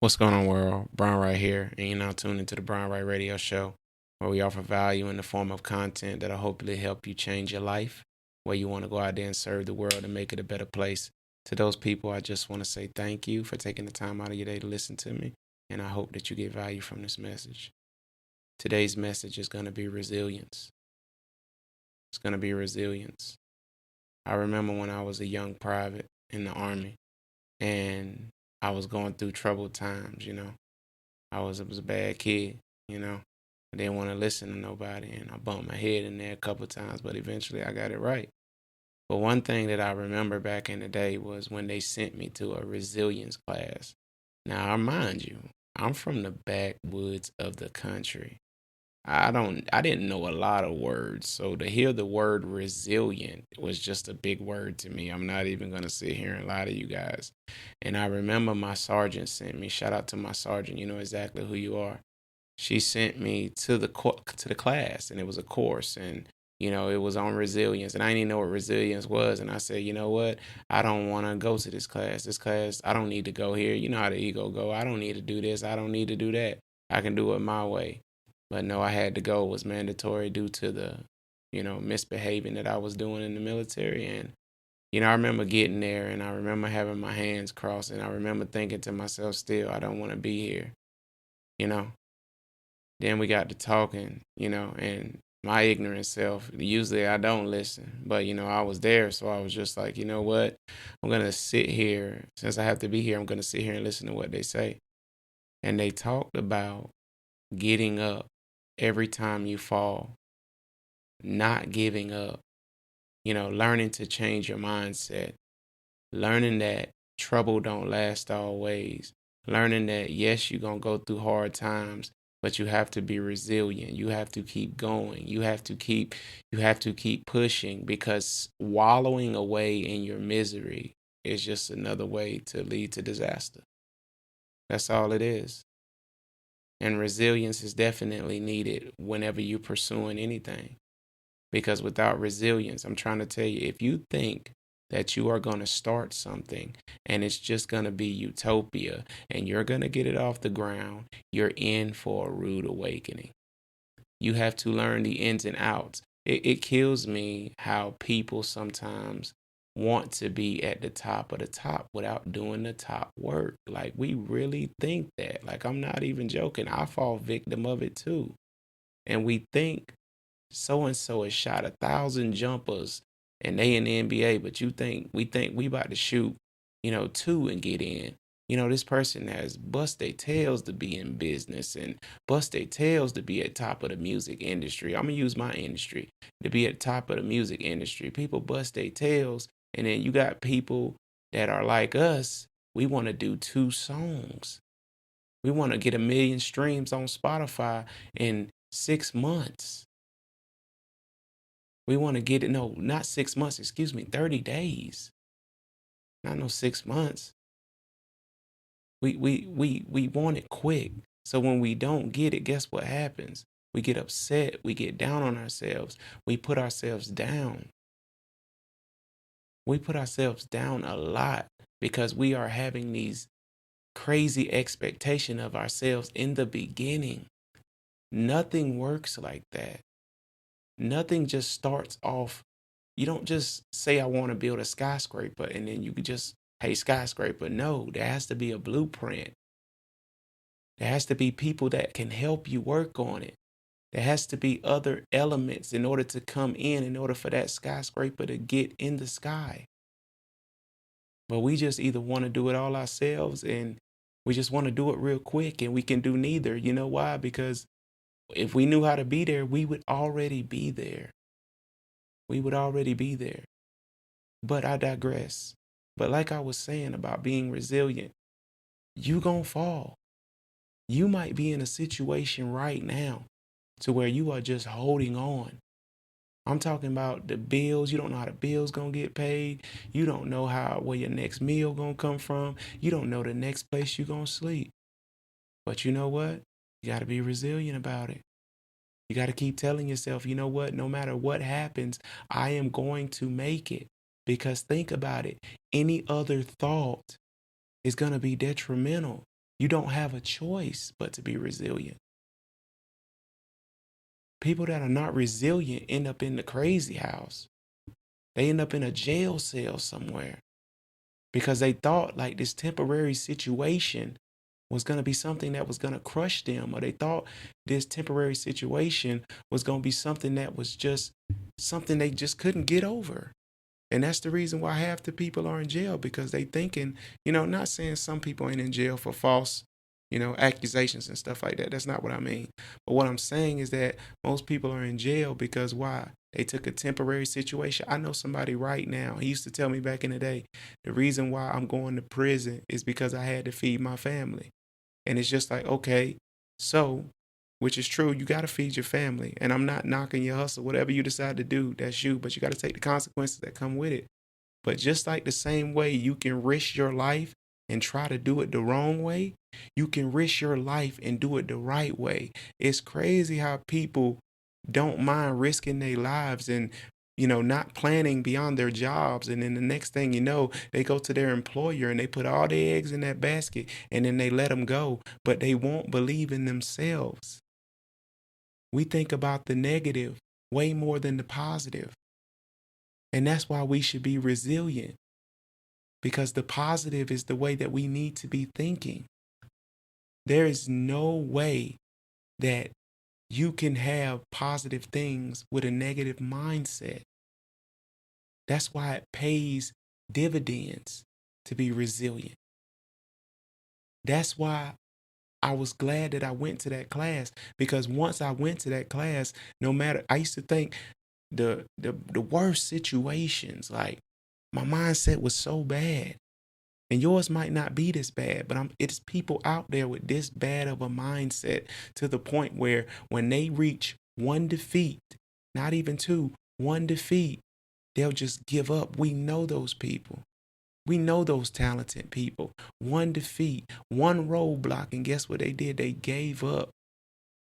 What's going on, world? Brian Wright here, and you're now tuned into the Brian Wright Radio Show, where we offer value in the form of content that'll hopefully help you change your life, where you want to go out there and serve the world and make it a better place. To those people, I just want to say thank you for taking the time out of your day to listen to me, and I hope that you get value from this message. Today's message is going to be resilience. It's going to be resilience. I remember when I was a young private in the Army, and I was going through troubled times. I was a bad kid, you know. I didn't want to listen to nobody, and I bumped my head in there a couple of times, but eventually I got it right. But one thing that I remember back in the day was when they sent me to a resilience class. Now, I mind you, I'm from the backwoods of the country. I didn't know a lot of words. So to hear the word resilient was just a big word to me. I'm not even gonna sit here and lie to you guys. And I remember my sergeant sent me, shout out to my sergeant, you know exactly who you are. She sent me to the class, and it was a course, and it was on resilience, and I didn't even know what resilience was. And I said, you know what, I don't want to go to this class, I don't need to go here. You know how the ego go, I don't need to do this, I don't need to do that, I can do it my way. But no, I had to go. It was mandatory due to the misbehaving that I was doing in the military. And I remember getting there, and I remember having my hands crossed, and I remember thinking to myself, still, I don't want to be here you know Then we got to talking, and my ignorant self, usually I don't listen, but I was there, so I was just like, you know what? I'm going to sit here. Since I have to be here, I'm going to sit here and listen to what they say. And they talked about getting up every time you fall, not giving up, learning to change your mindset, learning that trouble don't last always, learning that yes, you're going to go through hard times, but you have to be resilient. You have to keep going. You have to keep pushing, because wallowing away in your misery is just another way to lead to disaster. That's all it is. And resilience is definitely needed whenever you're pursuing anything. Because without resilience, I'm trying to tell you, if you think that you are going to start something and it's just going to be utopia and you're going to get it off the ground, you're in for a rude awakening. You have to learn the ins and outs. It kills me how people sometimes want to be at the top of the top without doing the top work. Like, we really think that. Like, I'm not even joking. I fall victim of it too. And we think so and so has shot 1,000 jumpers and they in the NBA, but we think we about to shoot, two and get in. This person has bust their tails to be in business and bust their tails to be at top of the music industry. I'm gonna use my industry to be at top of the music industry. People bust their tails, and then you got people that are like us. We want to do two songs. We want to get 1 million streams on Spotify in 6 months. We want to get it. No, not 6 months. Excuse me, 30 days. Not no 6 months. We want it quick. So when we don't get it, guess what happens? We get upset. We get down on ourselves. We put ourselves down. We put ourselves down a lot because we are having these crazy expectation of ourselves in the beginning. Nothing works like that. Nothing just starts off. You don't just say, I want to build a skyscraper, and then you could just, hey, skyscraper. No, there has to be a blueprint. There has to be people that can help you work on it. There has to be other elements in order to come in order for that skyscraper to get in the sky. But we just either want to do it all ourselves, and we just want to do it real quick, and we can do neither. You know why? Because if we knew how to be there, we would already be there. We would already be there. But I digress. But like I was saying about being resilient, you gonna fall. You might be in a situation right now to where you are just holding on. I'm talking about the bills. You don't know how the bills gonna get paid. You don't know where your next meal gonna come from. You don't know the next place you gonna sleep. But you know what? You gotta be resilient about it. You gotta keep telling yourself, you know what? No matter what happens, I am going to make it. Because think about it. Any other thought is gonna be detrimental. You don't have a choice but to be resilient. People that are not resilient end up in the crazy house. They end up in a jail cell somewhere because they thought like this temporary situation was going to be something that was going to crush them, or they thought this temporary situation was going to be something that was just something they just couldn't get over. And that's the reason why half the people are in jail, because they thinking, not saying some people ain't in jail for false, accusations and stuff like that. That's not what I mean. But what I'm saying is that most people are in jail because why? They took a temporary situation. I know somebody right now, he used to tell me back in the day, the reason why I'm going to prison is because I had to feed my family. And it's just like, okay, so, which is true, you got to feed your family. And I'm not knocking your hustle. Whatever you decide to do, that's you. But you got to take the consequences that come with it. But just like the same way you can risk your life and try to do it the wrong way, you can risk your life and do it the right way. It's crazy how people don't mind risking their lives and not planning beyond their jobs. And then the next thing you know, they go to their employer and they put all their eggs in that basket and then they let them go, but they won't believe in themselves. We think about the negative way more than the positive. And that's why we should be resilient, because the positive is the way that we need to be thinking. There is no way that you can have positive things with a negative mindset. That's why it pays dividends to be resilient. That's why I was glad that I went to that class, because once I went to that class, no matter, I used to think the worst situations, like my mindset was so bad. And yours might not be this bad, but it's people out there with this bad of a mindset, to the point where when they reach one defeat, not even two, one defeat, they'll just give up. We know those people. We know those talented people. One defeat, one roadblock, and guess what they did? They gave up.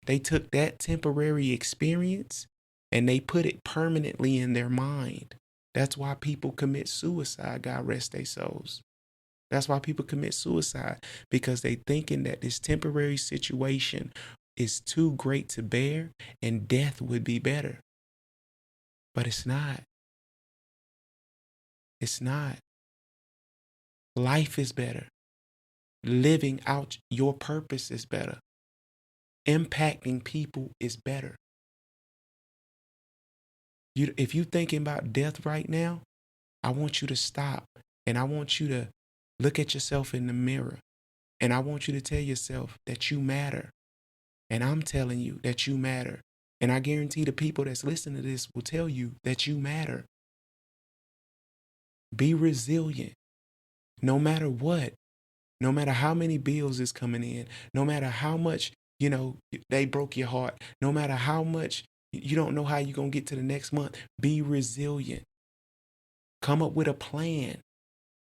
They took that temporary experience and they put it permanently in their mind. That's why people commit suicide. God rest their souls. That's why people commit suicide, because they thinking that this temporary situation is too great to bear and death would be better. But it's not. It's not. Life is better. Living out your purpose is better. Impacting people is better. If you're thinking about death right now, I want you to stop, and I want you to look at yourself in the mirror, and I want you to tell yourself that you matter. And I'm telling you that you matter. And I guarantee the people that's listening to this will tell you that you matter. Be resilient. No matter what, no matter how many bills is coming in, no matter how much, they broke your heart, no matter how much you don't know how you're going to get to the next month, be resilient. Come up with a plan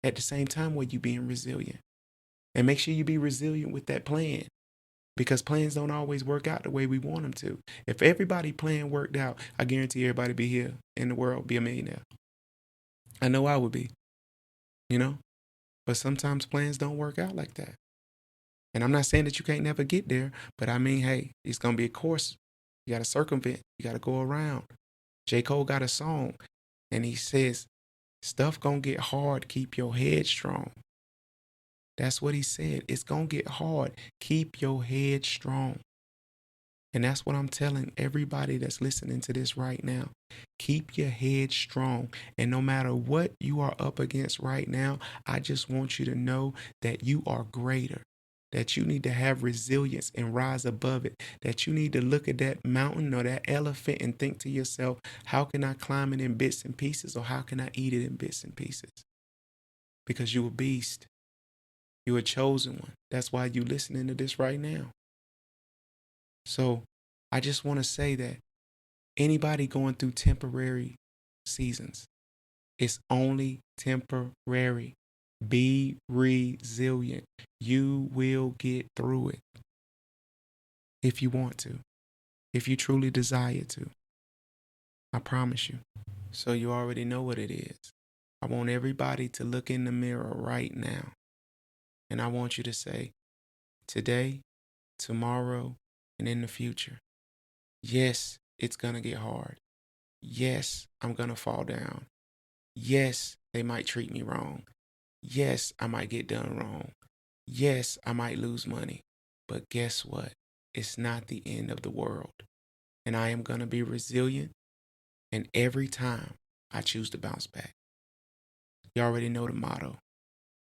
at the same time where you being resilient. And make sure you be resilient with that plan, because plans don't always work out the way we want them to. If everybody plan worked out, I guarantee everybody be here in the world, be a millionaire. I know I would be, but sometimes plans don't work out like that. And I'm not saying that you can't never get there, but I mean, hey, it's going to be a course. You got to circumvent. You got to go around. J. Cole got a song and he says, stuff going to get hard. Keep your head strong. That's what he said. It's going to get hard. Keep your head strong. And that's what I'm telling everybody that's listening to this right now. Keep your head strong. And no matter what you are up against right now, I just want you to know that you are greater, that you need to have resilience and rise above it, that you need to look at that mountain or that elephant and think to yourself, how can I climb it in bits and pieces, or how can I eat it in bits and pieces? Because you're a beast. You're a chosen one. That's why you're listening to this right now. So I just want to say that anybody going through temporary seasons, it's only temporary. Be resilient. You will get through it if you want to, if you truly desire to. I promise you. So you already know what it is. I want everybody to look in the mirror right now, and I want you to say, today, tomorrow, and in the future. Yes, it's going to get hard. Yes, I'm going to fall down. Yes, they might treat me wrong. Yes, I might get done wrong. Yes, I might lose money. But guess what? It's not the end of the world. And I am going to be resilient. And every time I choose to bounce back. You already know the motto.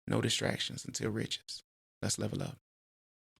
No distractions until riches. Let's level up.